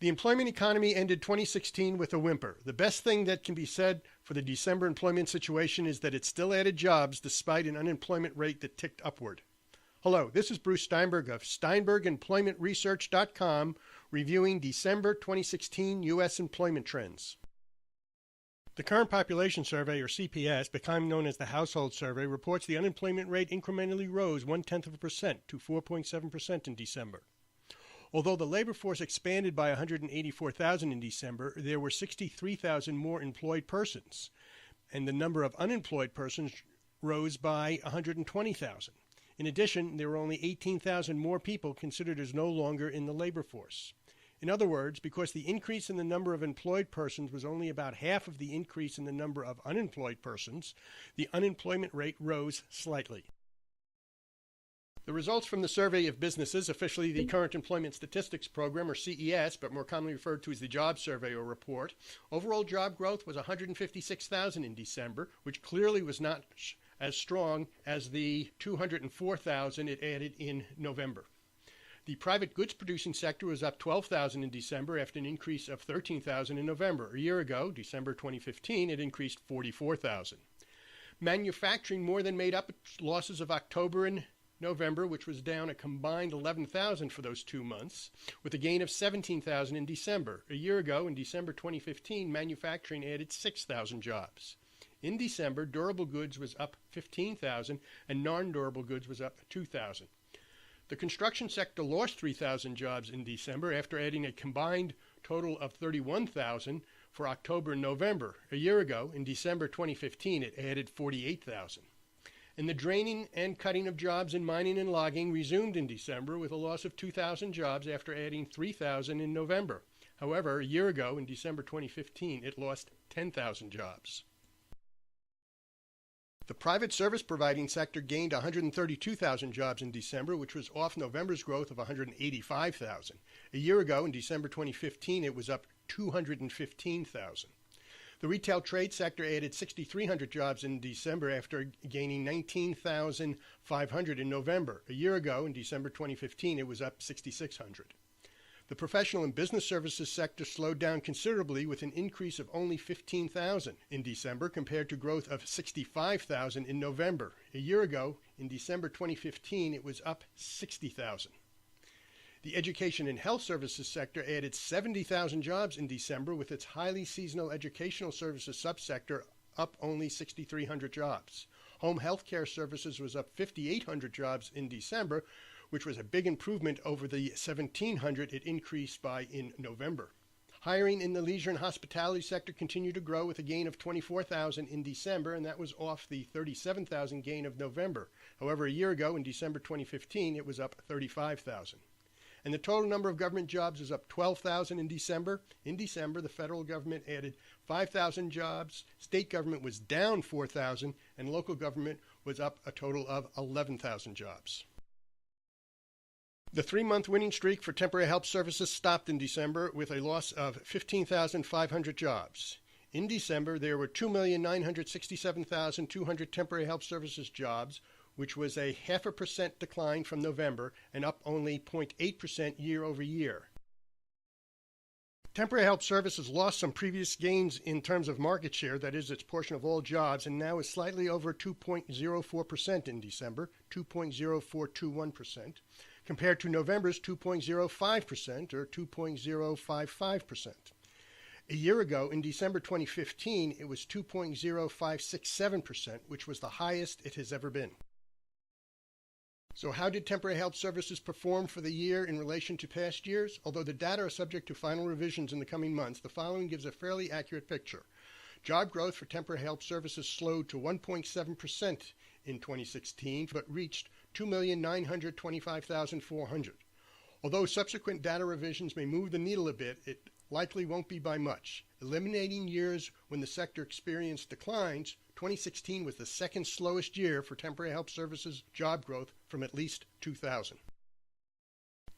The employment economy ended 2016 with a whimper. The best thing that can be said for the December employment situation is that it still added jobs despite an unemployment rate that ticked upward. Hello, this is Bruce Steinberg of SteinbergEmploymentResearch.com reviewing December 2016 U.S. employment trends. The Current Population Survey, or CPS, becoming known as the Household Survey, reports the unemployment rate incrementally rose 0.1% to 4.7% in December. Although the labor force expanded by 184,000 in December, there were 63,000 more employed persons, and the number of unemployed persons rose by 120,000. In addition, there were only 18,000 more people considered as no longer in the labor force. In other words, because the increase in the number of employed persons was only about half of the increase in the number of unemployed persons, the unemployment rate rose slightly. The results from the Survey of Businesses, officially the Current Employment Statistics Program, or CES, but more commonly referred to as the Job Survey or Report, overall job growth was 156,000 in December, which clearly was not as strong as the 204,000 it added in November. The private goods producing sector was up 12,000 in December after an increase of 13,000 in November. A year ago, December 2015, it increased 44,000. Manufacturing more than made up losses of October and November, which was down a combined 11,000 for those 2 months, with a gain of 17,000 in December. A year ago, in December 2015, manufacturing added 6,000 jobs. In December, durable goods was up 15,000 and non-durable goods was up 2,000. The construction sector lost 3,000 jobs in December after adding a combined total of 31,000 for October and November. A year ago, in December 2015, it added 48,000. And the draining and cutting of jobs in mining and logging resumed in December with a loss of 2,000 jobs after adding 3,000 in November. However, a year ago, in December 2015, it lost 10,000 jobs. The private service providing sector gained 132,000 jobs in December, which was off November's growth of 185,000. A year ago, in December 2015, it was up 215,000. The retail trade sector added 6,300 jobs in December after gaining 19,500 in November. A year ago, in December 2015, it was up 6,600. The professional and business services sector slowed down considerably with an increase of only 15,000 in December compared to growth of 65,000 in November. A year ago, in December 2015, it was up 60,000. The education and health services sector added 70,000 jobs in December with its highly seasonal educational services subsector up only 6,300 jobs. Home health care services was up 5,800 jobs in December, which was a big improvement over the 1,700 it increased by in November. Hiring in the leisure and hospitality sector continued to grow with a gain of 24,000 in December, and that was off the 37,000 gain of November. However, a year ago, in December 2015, it was up 35,000. And the total number of government jobs is up 12,000 in December. In December, the federal government added 5,000 jobs, state government was down 4,000, and local government was up a total of 11,000 jobs. The 3-month winning streak for temporary help services stopped in December with a loss of 15,500 jobs. In December, there were 2,967,200 temporary help services jobs, which was a 0.5% decline from November and up only 0.8% year over year. Temporary help services lost some previous gains in terms of market share, that is, its portion of all jobs, and now is slightly over 2.04% in December, 2.0421%, compared to November's 2.05% or 2.055%. A year ago, in December 2015, it was 2.0567%, which was the highest it has ever been. So how did temporary help services perform for the year in relation to past years? Although the data are subject to final revisions in the coming months, the following gives a fairly accurate picture. Job growth for temporary help services slowed to 1.7% in 2016, but reached 2,925,400. Although subsequent data revisions may move the needle a bit, it likely won't be by much. Eliminating years when the sector experienced declines, 2016 was the second slowest year for temporary help services job growth from at least 2000.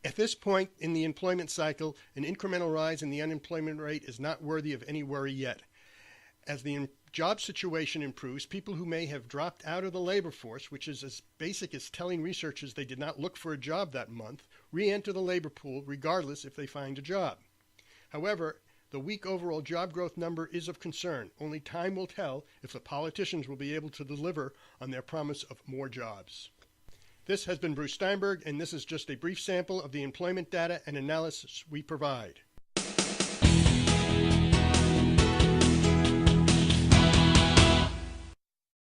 At this point in the employment cycle, an incremental rise in the unemployment rate is not worthy of any worry yet. As the job situation improves, people who may have dropped out of the labor force, which is as basic as telling researchers they did not look for a job that month, re-enter the labor pool regardless if they find a job. However, the weak overall job growth number is of concern. Only time will tell if the politicians will be able to deliver on their promise of more jobs. This has been Bruce Steinberg, and this is just a brief sample of the employment data and analysis we provide.